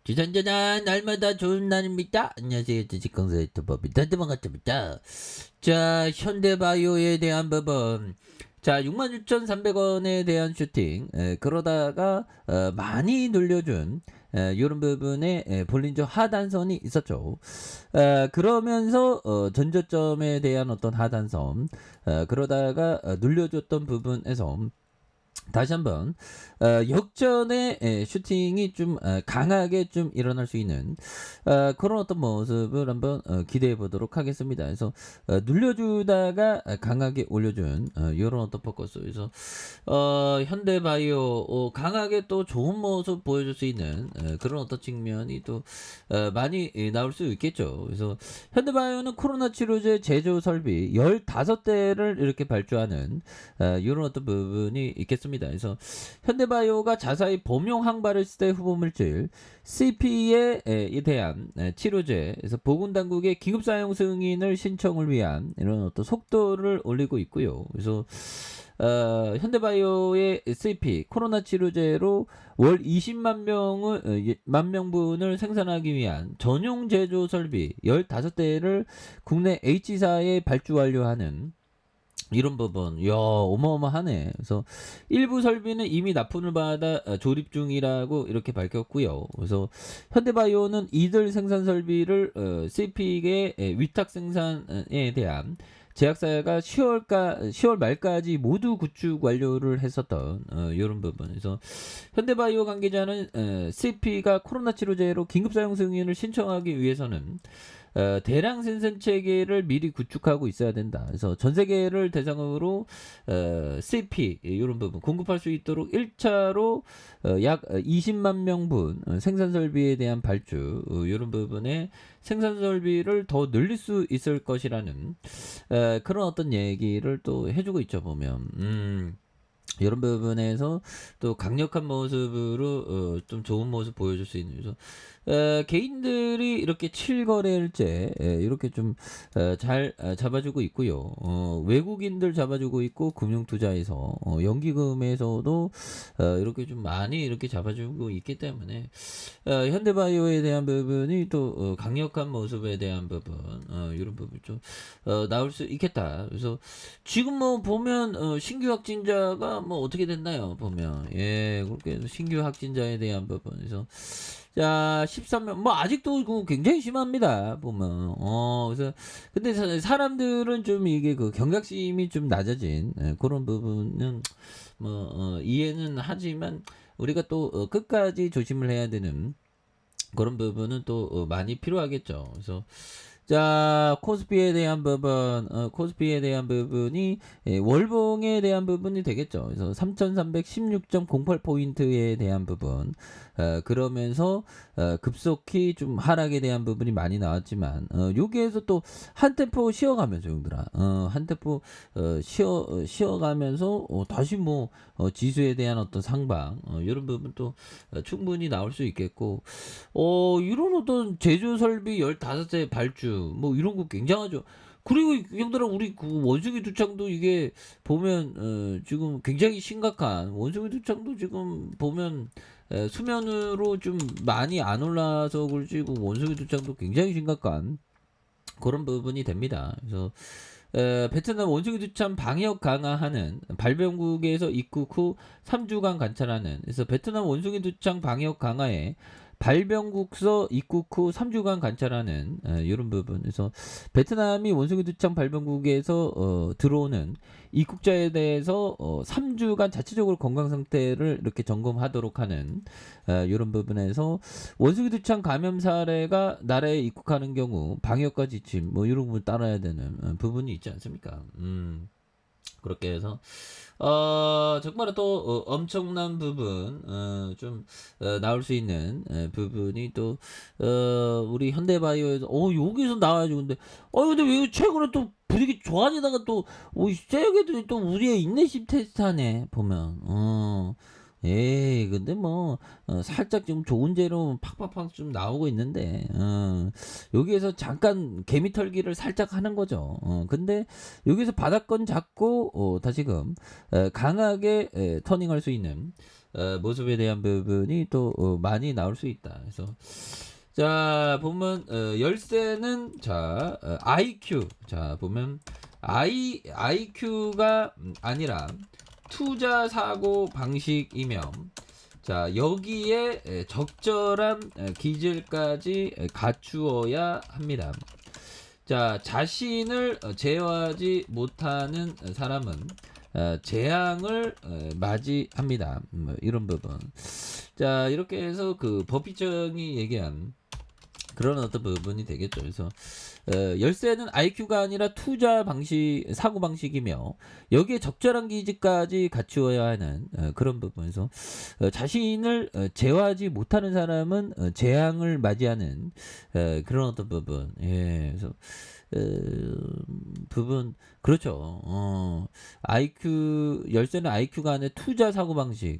주산전환 날마다 좋은 날입니다. 안녕하세요. 주식강사 유튜버 민탄대 반갑습니다. 자, 현대바이오에 대한 부분. 자, 66,300원에 대한 슈팅. 그러다가 많이 눌려준 이런 부분에 볼린저 하단선이 있었죠. 그러면서 전저점에 대한 어떤 하단선, 그러다가 눌려줬던 부분에서 다시 한번 역전의 슈팅이 좀 강하게 좀 일어날 수 있는 그런 어떤 모습을 한번 기대해 보도록 하겠습니다. 그래서 눌려주다가 강하게 올려준 이런 어떤 포커스. 그래서 현대바이오 강하게 또 좋은 모습 보여줄 수 있는 그런 어떤 측면이 또 많이 나올 수 있겠죠. 그래서 현대바이오는 코로나 치료제 제조 설비 15대를 이렇게 발주하는 이런 어떤 부분이 있겠습니다. 그래서 현대바이오가 자사의 범용 항바를 시대 후보물질 CP에 대한 치료제에서 보건당국의 긴급 사용 승인을 신청을 위한 이런 어떤 속도를 올리고 있고요. 그래서 현대바이오의 CP 코로나 치료제로 월 20만 만 명분을 생산하기 위한 전용 제조 설비 15대를 국내 H사에 발주 완료하는 이런 부분, 이야, 어마어마하네. 그래서 일부 설비는 이미 납품을 받아 조립 중이라고 이렇게 밝혔고요. 그래서 현대바이오는 이들 생산 설비를 CP의 위탁 생산에 대한 제약사가 10월 말까지 모두 구축 완료를 했었던 이런 부분. 그래서 현대바이오 관계자는 CP가 코로나 치료제로 긴급 사용 승인을 신청하기 위해서는 대량 생산 체계를 미리 구축하고 있어야 된다. 그래서 전 세계를 대상으로 CP 이런 부분 공급할 수 있도록 1차로 약 20만 명분 생산 설비에 대한 발주 이런 부분에 생산 설비를 더 늘릴 수 있을 것이라는 그런 어떤 얘기를 또 해주고 있죠. 보면. 이런 부분에서 또 강력한 모습으로 좀 좋은 모습 보여줄 수 있는. 그래서 개인들이 이렇게 7거래일째 이렇게 좀 잘 잡아주고 있고요. 외국인들 잡아주고 있고 금융투자에서 연기금에서도 이렇게 좀 많이 이렇게 잡아주고 있기 때문에 현대바이오에 대한 부분이 또 강력한 모습에 대한 부분 이런 부분 좀 나올 수 있겠다. 그래서 지금 뭐 보면 신규 확진자가 뭐 어떻게 됐나요? 보면 그렇게 해서 신규 확진자에 대한 부분에서 자 13명 뭐 아직도 굉장히 심합니다. 보면 그래서 근데 사람들은 좀 이게 그 경각심이 좀 낮아진 그런 부분은 뭐 이해는 하지만 우리가 또 끝까지 조심을 해야 되는 그런 부분은 또 많이 필요하겠죠. 그래서 자, 코스피에 대한 부분, 코스피에 대한 부분이 월봉에 대한 부분이 되겠죠. 그래서 3,316.08포인트에 대한 부분, 그러면서 급속히 좀 하락에 대한 부분이 많이 나왔지만, 여기에서 또 한 템포 쉬어가면서 형들아, 한 템포 쉬어가면서 다시 뭐 지수에 대한 어떤 상방, 이런 부분 또 충분히 나올 수 있겠고, 이런 어떤 제조 설비 15대 발주 뭐 이런 거 굉장하죠. 그리고 형들아 우리 그 원숭이 두창도 이게 보면 지금 굉장히 심각한 원숭이 두창도 지금 보면 수면으로 좀 많이 안 올라서 그렇지 그 원숭이 두창도 굉장히 심각한 그런 부분이 됩니다. 그래서 베트남 원숭이 두창 방역 강화하는 발병국에서 입국 후 3주간 관찰하는 그래서 베트남 원숭이 두창 방역 강화에 발병국서 입국 후 3주간 관찰하는 이런 부분. 그래서 베트남이 원숭이 두창 발병국에서 들어오는 입국자에 대해서 3주간 자체적으로 건강 상태를 이렇게 점검하도록 하는 이런 부분에서 원숭이 두창 감염 사례가 나라에 입국하는 경우 방역과 지침 뭐 이런 부분 따라야 되는 부분이 있지 않습니까? 그렇게 해서 정말 또 엄청난 부분 좀 나올 수 있는 부분이 또 우리 현대바이오에서 여기서 나와야지 근데 왜 최근에 또 분위기 좋아지다가 또 세계들이 또 우리의 인내심 테스트하네 보면 근데 뭐 살짝 좀 좋은 재료 팍팍팍 좀 나오고 있는데 여기에서 잠깐 개미털기를 살짝 하는 거죠. 근데 여기서 바닥권 잡고 다시금 강하게 터닝할 수 있는 모습에 대한 부분이 또 많이 나올 수 있다. 그래서 자 보면 열쇠는 자 IQ 자 보면 IQ가 아니라 투자 사고 방식이며 자 여기에 적절한 기질까지 갖추어야 합니다. 자 자신을 제어하지 못하는 사람은 재앙을 맞이합니다. 이런 부분. 자 이렇게 해서 그 법비정이 얘기한 그런 어떤 부분이 되겠죠. 그래서 열쇠는 IQ가 아니라 투자 방식, 사고 방식이며 여기에 적절한 기지까지 갖추어야 하는 그런 부분에서 자신을 제어하지 못하는 사람은 재앙을 맞이하는 그런 어떤 부분. 그래서 부분 그렇죠. IQ 열쇠는 IQ가 아니라 투자 사고 방식,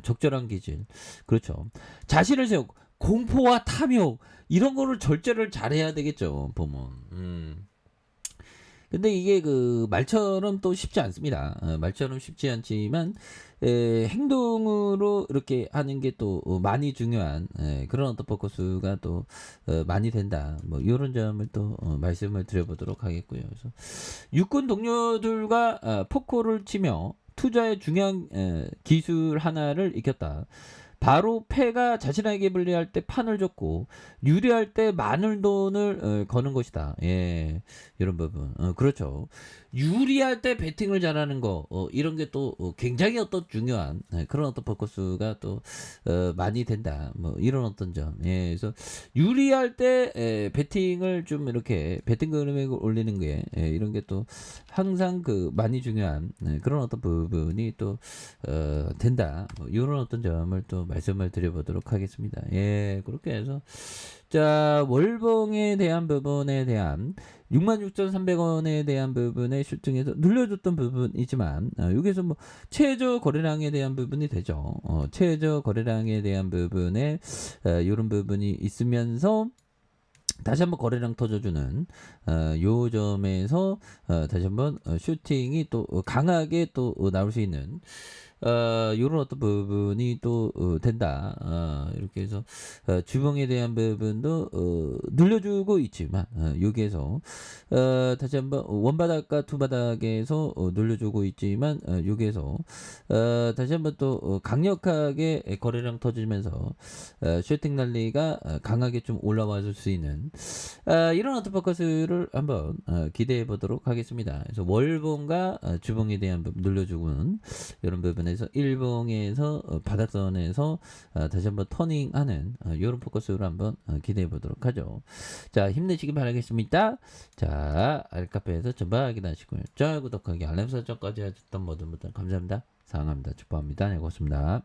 적절한 기질. 그렇죠. 자신을 세우고 공포와 탐욕 이런 거를 절제를 잘해야 되겠죠. 보면. 근데 이게 그 말처럼 또 쉽지 않습니다. 말처럼 쉽지 않지만 행동으로 이렇게 하는 게 또 많이 중요한 그런 어떤 포커스가 또 많이 된다. 뭐 이런 점을 또 말씀을 드려보도록 하겠고요. 그래서 육군 동료들과 포커를 치며 투자의 중요한 기술 하나를 익혔다. 바로 패가 자신에게 불리할 때 판을 줬고 유리할 때 많은 돈을 거는 것이다. 이런 부분. 그렇죠. 유리할 때 배팅을 잘하는 거 이런 게 또 굉장히 어떤 중요한 그런 어떤 포커스가 또 많이 된다. 뭐 이런 어떤 점. 그래서 유리할 때 배팅을 좀 이렇게 배팅 금액을 올리는 게 이런 게 또 항상 그 많이 중요한 그런 어떤 부분이 또 된다. 뭐 이런 어떤 점을 또 말씀을 드려보도록 하겠습니다. 그렇게 해서 자 월봉에 대한 부분에 대한 66,300원에 대한 부분의 슈팅에서 눌려줬던 부분이지만 여기서 뭐 최저 거래량에 대한 부분이 되죠. 최저 거래량에 대한 부분에 이런 부분이 있으면서 다시 한번 거래량 터져주는 요 점에서 다시 한번 슈팅이 또 강하게 또 나올 수 있는 요런 어떤 부분이 또 된다. 이렇게 해서 주봉에 대한 부분도 늘려주고 있지만 여기에서 다시 한번 원바닥과 투바닥에서 늘려주고 있지만 여기에서 다시 한번 또 강력하게 거래량 터지면서 슈팅 난리가 강하게 좀 올라와 줄 수 있는 이런 어떤 포커스를 한번 기대해 보도록 하겠습니다. 그래서 월봉과 주봉에 대한 부분 늘려주고는 이런 부분에서 일봉에서 바닥선에서 다시 한번 터닝하는 이런 포커스로 한번 기대해 보도록 하죠. 자 힘내시기 바라겠습니다. 자 알카페에서 전방 확인하시고요. 좋아요 구독하기 알람 설정까지 해줬던 모든 분들 감사합니다. 사랑합니다. 축복합니다. 네 고맙습니다.